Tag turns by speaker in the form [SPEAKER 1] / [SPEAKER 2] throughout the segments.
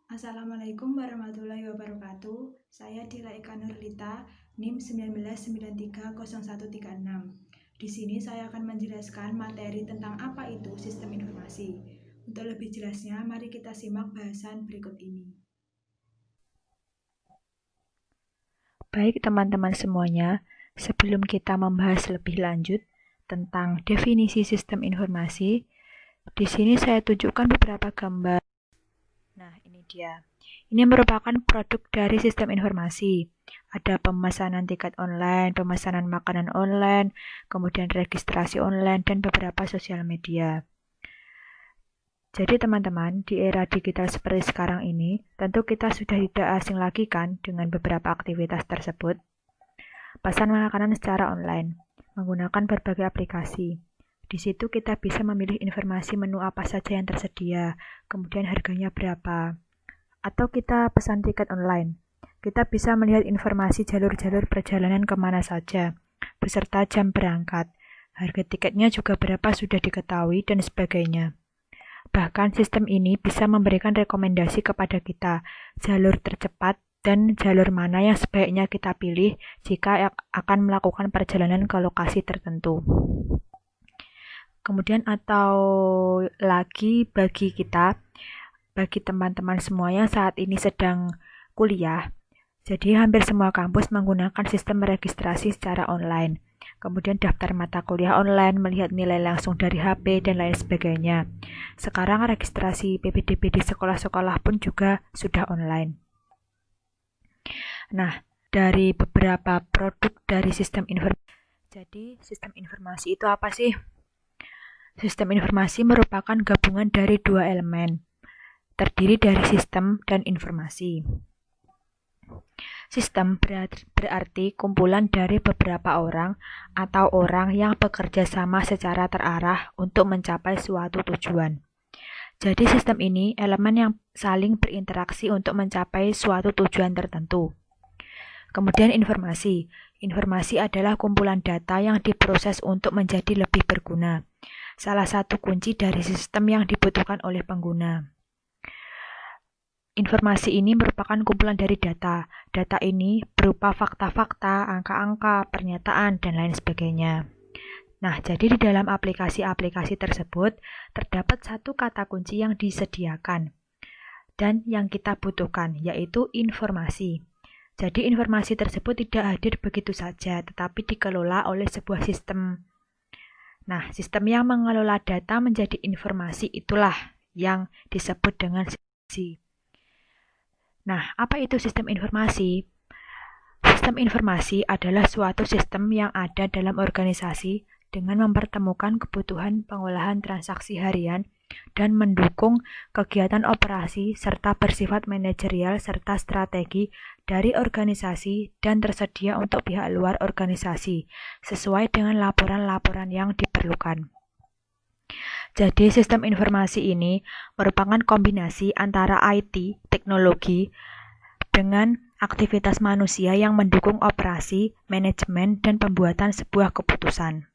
[SPEAKER 1] Assalamualaikum warahmatullahi wabarakatuh. Saya Dila Eka Nurlita, NIM 19930136. Di sini saya akan menjelaskan materi tentang apa itu sistem informasi. Untuk lebih jelasnya, mari kita simak bahasan berikut ini.
[SPEAKER 2] Baik teman-teman semuanya, sebelum kita membahas lebih lanjut tentang definisi sistem informasi, di sini saya tunjukkan beberapa gambar. Nah, ini dia. Ini merupakan produk dari sistem informasi. Ada pemesanan tiket online, pemesanan makanan online, kemudian registrasi online, dan beberapa sosial media. Jadi teman-teman, di era digital seperti sekarang ini, tentu kita sudah tidak asing lagi kan dengan beberapa aktivitas tersebut. Pesan makanan secara online, menggunakan berbagai aplikasi. Di situ kita bisa memilih informasi menu apa saja yang tersedia, kemudian harganya berapa. Atau kita pesan tiket online, kita bisa melihat informasi jalur-jalur perjalanan kemana saja, beserta jam berangkat. Harga tiketnya juga berapa sudah diketahui dan sebagainya. Bahkan sistem ini bisa memberikan rekomendasi kepada kita, jalur tercepat dan jalur mana yang sebaiknya kita pilih jika akan melakukan perjalanan ke lokasi tertentu. Kemudian atau lagi bagi teman-teman semua yang saat ini sedang kuliah, jadi hampir semua kampus menggunakan sistem registrasi secara online. Kemudian daftar mata kuliah online, melihat nilai langsung dari HP, dan lain sebagainya. Sekarang registrasi PPDB di sekolah-sekolah pun juga sudah online. Nah, dari beberapa produk dari sistem informasi. Jadi, sistem informasi itu apa sih? Sistem informasi merupakan gabungan dari dua elemen, terdiri dari sistem dan informasi. Sistem berarti kumpulan dari beberapa orang atau orang yang bekerja sama secara terarah untuk mencapai suatu tujuan. Jadi sistem ini elemen yang saling berinteraksi untuk mencapai suatu tujuan tertentu. Kemudian informasi. Informasi adalah kumpulan data yang diproses untuk menjadi lebih berguna. Salah satu kunci dari sistem yang dibutuhkan oleh pengguna. Informasi ini merupakan kumpulan dari data. Data ini berupa fakta-fakta, angka-angka, pernyataan, dan lain sebagainya. Nah, jadi di dalam aplikasi-aplikasi tersebut terdapat satu kata kunci yang disediakan dan yang kita butuhkan, yaitu informasi. Jadi informasi tersebut tidak hadir begitu saja, tetapi dikelola oleh sebuah sistem. Nah, sistem yang mengelola data menjadi informasi itulah yang disebut dengan informasi. Nah, apa itu sistem informasi? Sistem informasi adalah suatu sistem yang ada dalam organisasi dengan mempertemukan kebutuhan pengolahan transaksi harian dan mendukung kegiatan operasi serta bersifat manajerial serta strategi dari organisasi dan tersedia untuk pihak luar organisasi sesuai dengan laporan-laporan yang diperlukan. Jadi sistem informasi ini merupakan kombinasi antara IT, teknologi, dengan aktivitas manusia yang mendukung operasi, manajemen, dan pembuatan sebuah keputusan.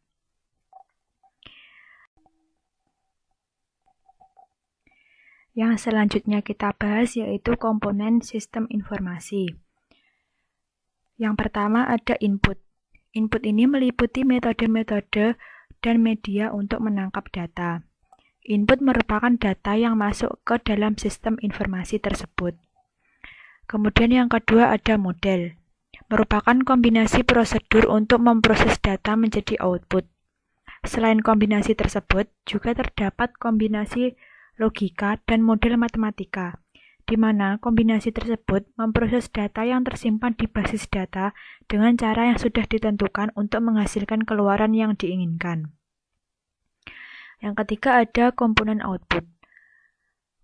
[SPEAKER 2] Yang selanjutnya kita bahas yaitu komponen sistem informasi. Yang pertama ada input. Input ini meliputi metode-metode dan media untuk menangkap data. Input merupakan data yang masuk ke dalam sistem informasi tersebut. Kemudian yang kedua ada model. Merupakan kombinasi prosedur untuk memproses data menjadi output. Selain kombinasi tersebut, juga terdapat kombinasi logika dan model matematika, di mana kombinasi tersebut memproses data yang tersimpan di basis data dengan cara yang sudah ditentukan untuk menghasilkan keluaran yang diinginkan. Yang ketiga ada komponen output.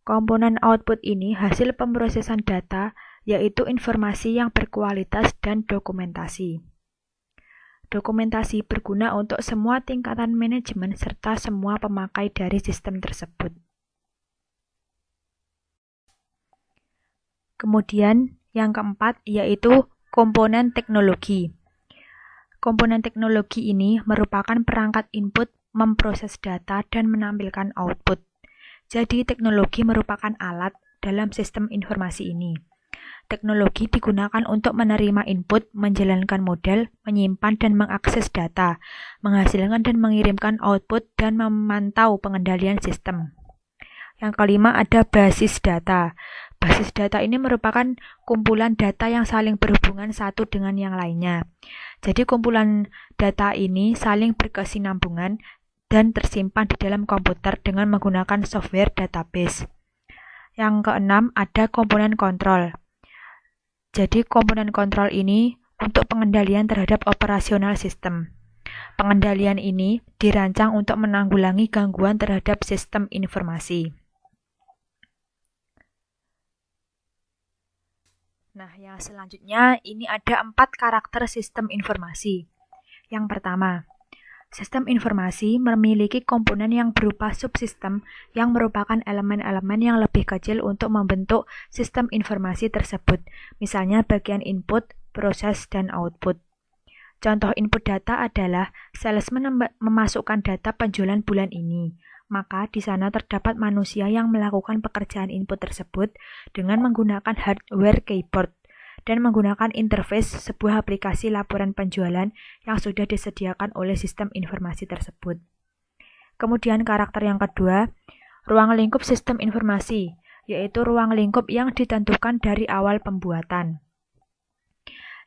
[SPEAKER 2] Komponen output ini hasil pemrosesan data, yaitu informasi yang berkualitas dan dokumentasi. Dokumentasi berguna untuk semua tingkatan manajemen serta semua pemakai dari sistem tersebut. Kemudian yang keempat yaitu komponen teknologi. Komponen teknologi ini merupakan perangkat input memproses data dan menampilkan output. Jadi teknologi merupakan alat dalam sistem informasi ini. Teknologi digunakan untuk menerima input, menjalankan model, menyimpan dan mengakses data, menghasilkan dan mengirimkan output, dan memantau pengendalian sistem. Yang kelima ada basis data. Basis data ini merupakan kumpulan data yang saling berhubungan satu dengan yang lainnya. Jadi kumpulan data ini saling berkesinambungan dan tersimpan di dalam komputer dengan menggunakan software database. Yang keenam ada komponen kontrol. Jadi komponen kontrol ini untuk pengendalian terhadap operasional sistem. Pengendalian ini dirancang untuk menanggulangi gangguan terhadap sistem informasi. Nah, yang selanjutnya ini ada 4 karakter sistem informasi. Yang pertama, sistem informasi memiliki komponen yang berupa subsistem yang merupakan elemen-elemen yang lebih kecil untuk membentuk sistem informasi tersebut, misalnya bagian input, proses, dan output. Contoh input data adalah salesman memasukkan data penjualan bulan ini, maka di sana terdapat manusia yang melakukan pekerjaan input tersebut dengan menggunakan hardware keyboard dan menggunakan interface sebuah aplikasi laporan penjualan yang sudah disediakan oleh sistem informasi tersebut. Kemudian karakter yang kedua, ruang lingkup sistem informasi, yaitu ruang lingkup yang ditentukan dari awal pembuatan.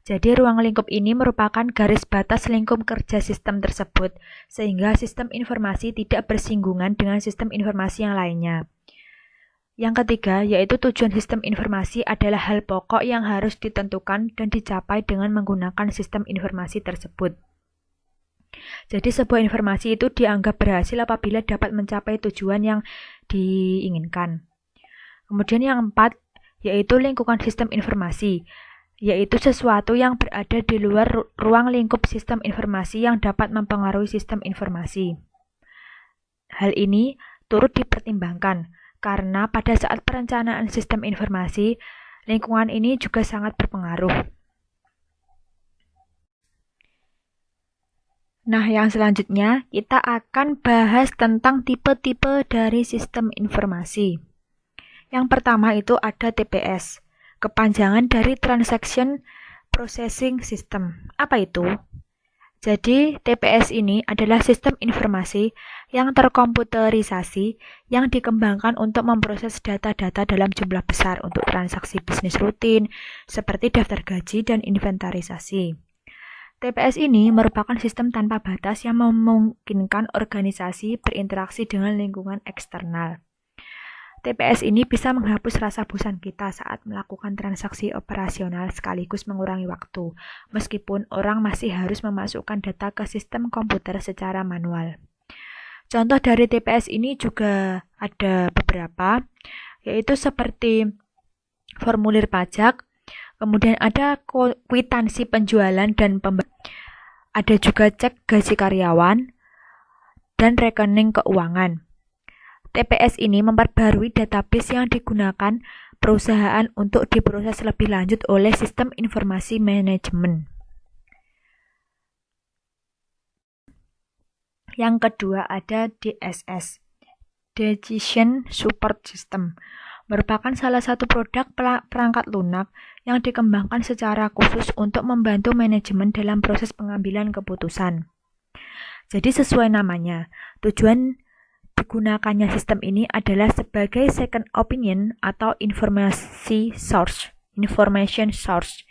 [SPEAKER 2] Jadi ruang lingkup ini merupakan garis batas lingkup kerja sistem tersebut, sehingga sistem informasi tidak bersinggungan dengan sistem informasi yang lainnya. Yang ketiga, yaitu tujuan sistem informasi adalah hal pokok yang harus ditentukan dan dicapai dengan menggunakan sistem informasi tersebut. Jadi sebuah informasi itu dianggap berhasil apabila dapat mencapai tujuan yang diinginkan. Kemudian yang keempat, yaitu lingkungan sistem informasi, yaitu sesuatu yang berada di luar ruang lingkup sistem informasi yang dapat mempengaruhi sistem informasi. Hal ini turut dipertimbangkan, karena pada saat perencanaan sistem informasi, lingkungan ini juga sangat berpengaruh. Nah, yang selanjutnya kita akan bahas tentang tipe-tipe dari sistem informasi. Yang pertama itu ada TPS, kepanjangan dari Transaction Processing System. Apa itu? Jadi, TPS ini adalah sistem informasi yang terkomputerisasi yang dikembangkan untuk memproses data-data dalam jumlah besar untuk transaksi bisnis rutin, seperti daftar gaji dan inventarisasi. TPS ini merupakan sistem tanpa batas yang memungkinkan organisasi berinteraksi dengan lingkungan eksternal. TPS ini bisa menghapus rasa bosan kita saat melakukan transaksi operasional sekaligus mengurangi waktu, meskipun orang masih harus memasukkan data ke sistem komputer secara manual. Contoh dari TPS ini juga ada beberapa, yaitu seperti formulir pajak, kemudian ada kwitansi penjualan dan ada juga cek gaji karyawan, dan rekening keuangan. TPS ini memperbarui database yang digunakan perusahaan untuk diproses lebih lanjut oleh sistem informasi manajemen. Yang kedua ada DSS, Decision Support System, merupakan salah satu produk perangkat lunak yang dikembangkan secara khusus untuk membantu manajemen dalam proses pengambilan keputusan. Jadi sesuai namanya, tujuan digunakannya sistem ini adalah sebagai second opinion atau information source,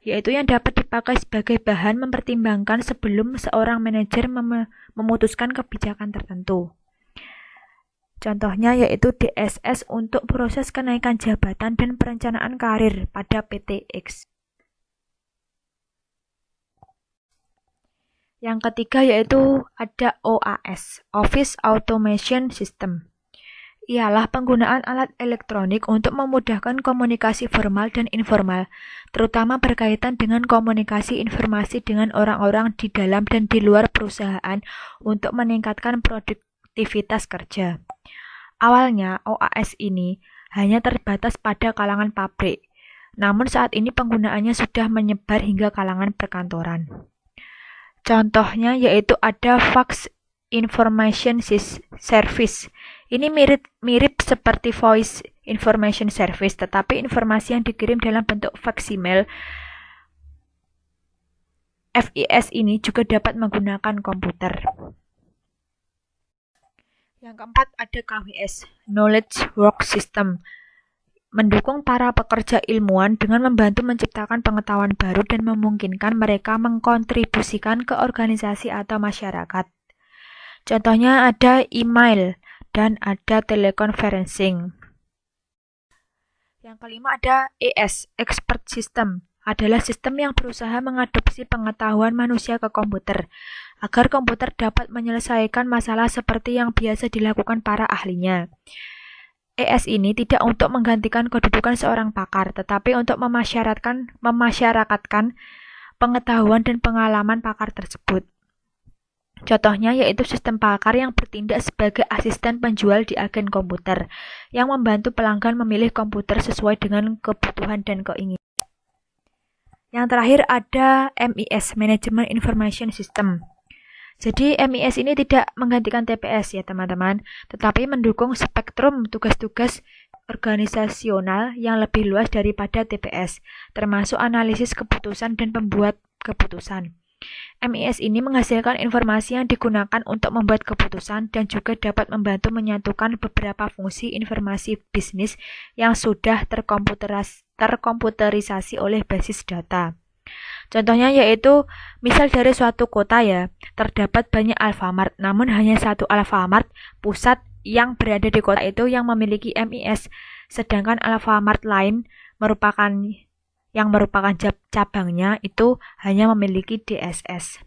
[SPEAKER 2] yaitu yang dapat dipakai sebagai bahan mempertimbangkan sebelum seorang manajer memutuskan kebijakan tertentu. Contohnya yaitu DSS untuk proses kenaikan jabatan dan perencanaan karir pada PT X. Yang ketiga yaitu ada OAS, Office Automation System. Ialah penggunaan alat elektronik untuk memudahkan komunikasi formal dan informal, terutama berkaitan dengan komunikasi informasi dengan orang-orang di dalam dan di luar perusahaan untuk meningkatkan produktivitas kerja. Awalnya, OAS ini hanya terbatas pada kalangan pabrik, namun saat ini penggunaannya sudah menyebar hingga kalangan perkantoran. Contohnya yaitu ada Fax Information Service Ini mirip seperti Voice Information Service, tetapi informasi yang dikirim dalam bentuk facsimile FIS ini juga dapat menggunakan komputer. Yang keempat ada KWS, Knowledge Work System, mendukung para pekerja ilmuwan dengan membantu menciptakan pengetahuan baru dan memungkinkan mereka mengkontribusikan ke organisasi atau masyarakat. Contohnya ada email dan ada teleconferencing. Yang kelima ada ES, Expert System, adalah sistem yang berusaha mengadopsi pengetahuan manusia ke komputer, agar komputer dapat menyelesaikan masalah seperti yang biasa dilakukan para ahlinya. ES ini tidak untuk menggantikan kedudukan seorang pakar, tetapi untuk memasyarakatkan pengetahuan dan pengalaman pakar tersebut. Contohnya yaitu sistem pakar yang bertindak sebagai asisten penjual di agen komputer, yang membantu pelanggan memilih komputer sesuai dengan kebutuhan dan keinginan. Yang terakhir ada MIS, Management Information System. Jadi MIS ini tidak menggantikan TPS ya teman-teman, tetapi mendukung spektrum tugas-tugas organisasional yang lebih luas daripada TPS, termasuk analisis keputusan dan pembuat keputusan. MIS ini menghasilkan informasi yang digunakan untuk membuat keputusan dan juga dapat membantu menyatukan beberapa fungsi informasi bisnis yang sudah terkomputerisasi oleh basis data. Contohnya yaitu, misal dari suatu kota ya, terdapat banyak Alfamart, namun hanya satu Alfamart pusat yang berada di kota itu yang memiliki MIS, sedangkan Alfamart lain yang merupakan cabangnya itu hanya memiliki DSS.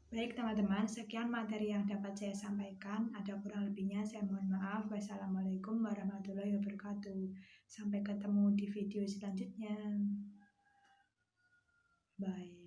[SPEAKER 1] Baik teman-teman, sekian materi yang dapat saya sampaikan. Ada kurang lebihnya saya mohon maaf. Wassalamualaikum warahmatullahi wabarakatuh. Sampai ketemu di video selanjutnya. Bye.